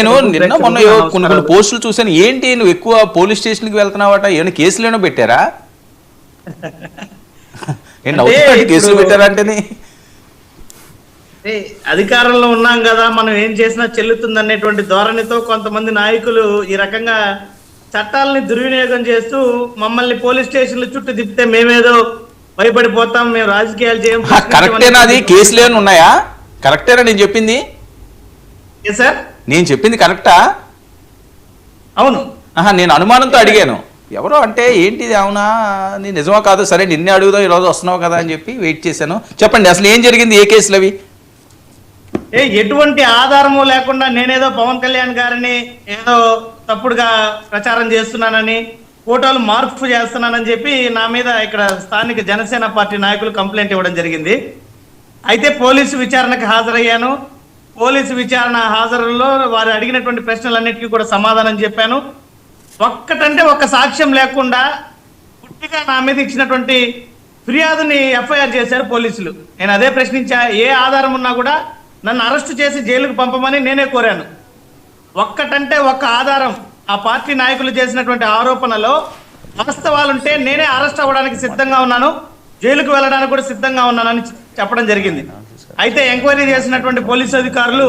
నేను నిన్న మొన్న కొన్ని పోస్టులు చూసాను. ఏంటి నువ్వు ఎక్కువ పోలీస్ స్టేషన్కి వెళ్తున్నావట, ఏమైనా కేసులు ఏమైనా పెట్టారా? కేసులు పెట్టారంటేనే అధికారంలో ఉన్నాం కదా, మనం ఏం చేసినా చెల్లుతుంది అనేటువంటి ధోరణితో కొంతమంది నాయకులు ఈ రకంగా చట్టాలని దుర్వినియోగం చేస్తూ మమ్మల్ని పోలీస్ స్టేషన్ల చుట్టూ తిప్పితే మేమేదో భయపడిపోతాం, మేము రాజకీయాలు చేయం. కరెక్టేనా? అది కేసులు ఏమైనా ఉన్నాయా? కరెక్టేనా నేను చెప్పింది? సార్ నేను చెప్పింది కరెక్టా? అవును. నేను అనుమానంతో అడిగాను. ఎవరో అంటే ఏంటిది, అవునా నీ నిజమా కాదు, సరే నిన్నే అడుగుదాం, ఈరోజు వస్తున్నావు కదా అని చెప్పి వెయిట్ చేశాను. చెప్పండి అసలు ఏం జరిగింది, ఏ కేసులు అవి? ఎటువంటి ఆధారము లేకుండా నేనేదో పవన్ కళ్యాణ్ గారిని ఏదో తప్పుడుగా ప్రచారం చేస్తున్నానని, ఫోటోలు మార్పు చేస్తున్నానని చెప్పి నా మీద ఇక్కడ స్థానిక జనసేన పార్టీ నాయకులు కంప్లైంట్ ఇవ్వడం జరిగింది. అయితే పోలీసు విచారణకు హాజరయ్యాను. పోలీసు విచారణ హాజరులో వారు అడిగినటువంటి ప్రశ్నలన్నిటికీ కూడా సమాధానం చెప్పాను. ఒక్కటంటే ఒక్క సాక్ష్యం లేకుండా గుట్టిగా నా మీద ఇచ్చినటువంటి ఫిర్యాదుని ఎఫ్ఐఆర్ చేశారు పోలీసులు. నేను అదే ప్రశ్నించా, ఏ ఆధారం ఉన్నా కూడా నన్ను అరెస్టు చేసి జైలుకు పంపమని నేనే కోరాను. ఒక్కటంటే ఒక్క ఆధారం, ఆ పార్టీ నాయకులు చేసినటువంటి ఆరోపణలో వాస్తవాలుంటే నేనే అరెస్ట్ అవ్వడానికి సిద్ధంగా ఉన్నాను, జైలుకు వెళ్ళడానికి కూడా సిద్ధంగా ఉన్నానని చెప్పడం జరిగింది. అయితే ఎంక్వైరీ చేసినటువంటి పోలీసు అధికారులు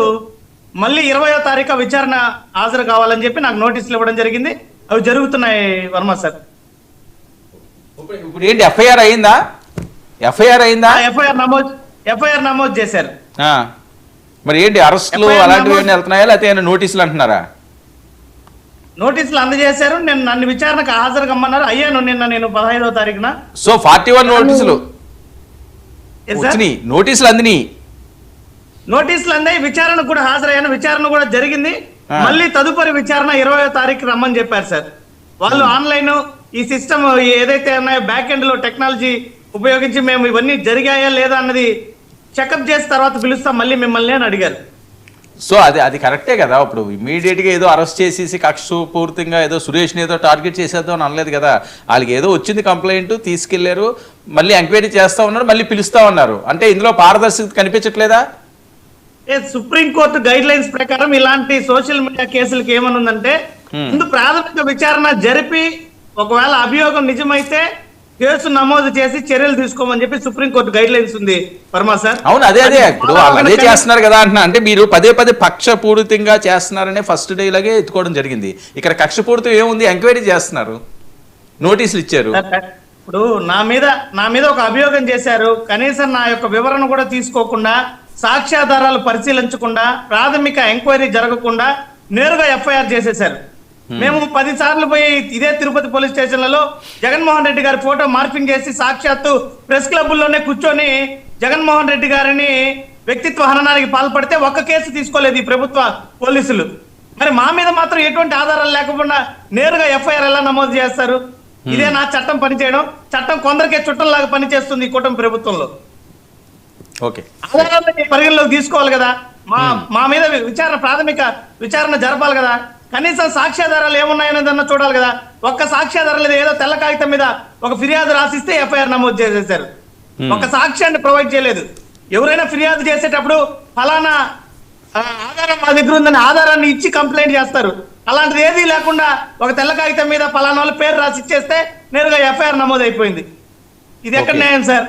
మళ్ళీ 20వ తారీఖు విచారణ హాజరు కావాలని చెప్పి నాకు నోటీసులు ఇవ్వడం జరిగింది. అవి జరుగుతున్నాయి వర్మ సార్. ఇప్పుడు ఏంటి, ఎఫ్ఐఆర్ అయిందా? ఎఫ్ఐఆర్ నమోదు చేశారు. మరి ఏంటి, అరెస్టులు అలాంటివి వెళ్తున్నాయా, లేకపోతే నోటీసులు అంటున్నారా? నోటీసులు అందజేశారు. నన్ను విచారణకు హాజరు కమ్మన్నారు. అయ్యాను నిన్న నేను 15వ తారీఖున. సో 41 నోటీసులు నోటీసులు అందాయి. విచారణ కూడా హాజరయ్యాను. విచారణ కూడా జరిగింది. మళ్ళీ తదుపరి విచారణ 20వ తారీఖు రమ్మని చెప్పారు సార్. వాళ్ళు ఆన్లైన్ ఈ సిస్టమ్ ఏదైతే ఉన్నాయో బ్యాక్ ఎండ్ లో టెక్నాలజీ ఉపయోగించి మేము ఇవన్నీ జరిగాయా లేదా అన్నది చెకప్ చేసిన తర్వాత పిలుస్తాం మళ్ళీ మిమ్మల్ని అని అడిగారు. సో అది కరెక్టే కదా. ఇప్పుడు ఇమీడియట్గా ఏదో అరెస్ట్ చేసేసి కక్షపూర్తిగా ఏదో సురేష్ని ఏదో టార్గెట్ చేసేద్దాం అని అనలేదు కదా. వాళ్ళకి ఏదో వచ్చింది కంప్లైంట్, తీసుకెళ్లారు, మళ్ళీ ఎంక్వైరీ చేస్తా ఉన్నారు, మళ్ళీ పిలుస్తా ఉన్నారు. అంటే ఇందులో పారదర్శకత కనిపించట్లేదా? సుప్రీంకోర్టు గైడ్ లైన్స్ ప్రకారం ఇలాంటి సోషల్ మీడియా కేసులకు ఏమనుందంటే ముందు ప్రాథమిక విచారణ జరిపి ఒకవేళ అభియోగం నిజమైతే కేసు నమోదు చేసి చర్యలు తీసుకోమని చెప్పి సుప్రీంకోర్టు గైడ్ లైన్స్ ఉంది వర్మ సార్. అవును, అదే ఇప్పుడు వాళ్ళు అదే చేస్తున్నారు కదా అంటున్నా. అంటే మీరు పదే పక్షపూరితంగా చేస్తున్నారనే ఫస్ట్ డే లాగే ఎత్తుకోవడం జరిగింది. ఇక్కడ కక్షపూరితం ఏముంది, ఎంక్వైరీ చేస్తున్నారు, నోటీసులు ఇచ్చారు. ఇప్పుడు నా మీద ఒక అభియోగం చేశారు. కనీసం నా యొక్క వివరణ కూడా తీసుకోకుండా, సాక్ష్యాధారాలు పరిశీలించకుండా, ప్రాథమిక ఎంక్వైరీ జరగకుండా నేరుగా ఎఫ్ఐఆర్ చేసేశారు. మేము 10 సార్లు పోయి ఇదే తిరుపతి పోలీస్ స్టేషన్లలో జగన్మోహన్ రెడ్డి గారి ఫోటో మార్పింగ్ చేసి సాక్షాత్తు ప్రెస్ క్లబ్లోనే కూర్చొని జగన్మోహన్ రెడ్డి గారిని వ్యక్తిత్వ హననానికి పాల్పడితే ఒక్క కేసు తీసుకోలేదు ఈ ప్రభుత్వ పోలీసులు. మరి మా మీద మాత్రం ఎటువంటి ఆధారాలు లేకుండా నేరుగా ఎఫ్ఐఆర్ ఎలా నమోదు చేస్తారు? ఇదే నా చట్టం పనిచేయడం? చట్టం కొందరికే చుట్టంలాగా పనిచేస్తుంది ఈ కూటమి ప్రభుత్వంలో. ఆధారాలని పరిగణలోకి తీసుకోవాలి కదా. మా మీద ప్రాథమిక విచారణ జరపాలి కదా. కనీసం సాక్ష్యాధారాలు ఏమున్నాయనేదన్నా చూడాలి కదా. ఒక్క సాక్ష్యాధారాలు ఏదో తెల్ల కాగితం మీద ఒక ఫిర్యాదు రాసిస్తే ఎఫ్ఐఆర్ నమోదు చేసేశారు. ఒక సాక్ష్యాన్ని ప్రొవైడ్ చేయలేదు. ఎవరైనా ఫిర్యాదు చేసేటప్పుడు ఫలానా ఆధారం మా దగ్గర ఉందని ఆధారాన్ని ఇచ్చి కంప్లైంట్ చేస్తారు. అలాంటిది ఏదీ లేకుండా ఒక తెల్ల కాగితం మీద ఫలానా వాళ్ళ పేరు రాసి ఇచ్చేస్తే నేరుగా ఎఫ్ఐఆర్ నమోదు అయిపోయింది. ఇది ఎక్కడ న్యాయం సార్?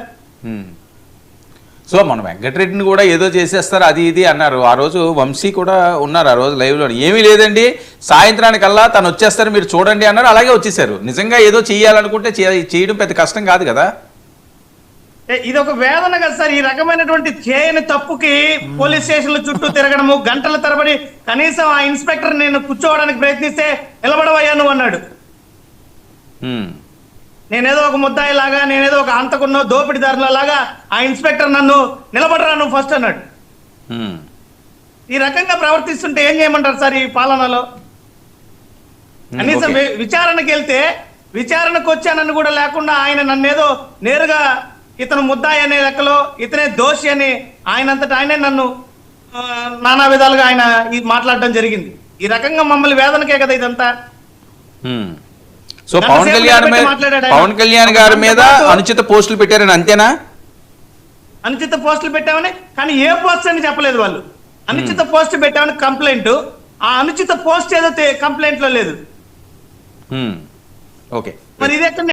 సో మన వెంకటరెడ్డిని కూడా ఏదో చేసేస్తారు అది ఇది అన్నారు. ఆ రోజు వంశీ కూడా ఉన్నారు ఆ రోజు లైవ్లో. ఏమీ లేదండి, సాయంత్రానికల్లా తను వచ్చేస్తారు, మీరు చూడండి అన్నారు. అలాగే వచ్చేసారు. నిజంగా ఏదో చేయాలనుకుంటే చేయడం పెద్ద కష్టం కాదు కదా. ఇది ఒక వేదన కదా సార్. ఈ రకమైనటువంటి చేయని తప్పుకి పోలీస్ స్టేషన్ల చుట్టూ తిరగడము, గంటల తరబడి కనీసం ఆ ఇన్స్పెక్టర్ నేను కూర్చోవడానికి ప్రయత్నిస్తే నిలబడవయ్యా నువ్వు అన్నాడు. నేనేదో ఒక ముద్దాయి లాగా, నేనేదో ఒక హంతకున్నో దోపిడిదారుల లాగా ఆ ఇన్స్పెక్టర్ నన్ను నిలబడరా నువ్వు ఫస్ట్ అన్నాడు. ఈ రకంగా ప్రవర్తిస్తుంటే ఏం చేయమంటారు సార్ ఈ పాలనలో? కనీసం విచారణకి వెళ్తే విచారణకు వచ్చానని కూడా లేకుండా ఆయన నన్నేదో నేరుగా ఇతను ముద్దాయి అనే లెక్కలో ఇతనే దోషి అని ఆయనంతటా ఆయనే నన్ను నానా విధాలుగా ఆయన మాట్లాడడం జరిగింది. ఈ రకంగా మమ్మల్ని వేదనకే కదా ఇదంతా. సో పవన్ కళ్యాణ్ గారి మీద అనుచిత పోస్టులు పెట్టారని అంతేనా? అనుచిత పోస్టులు పెట్టామని, కానీ ఏ పోస్ట్ అని చెప్పలేదు వాళ్ళు. అనుచిత పోస్ట్ పెట్టామని కంప్లైంట్, ఆ అనుచిత పోస్ట్ ఏదో కంప్లైంట్ లో లేదు. ఓకే. మరి ఇది ఎక్కడ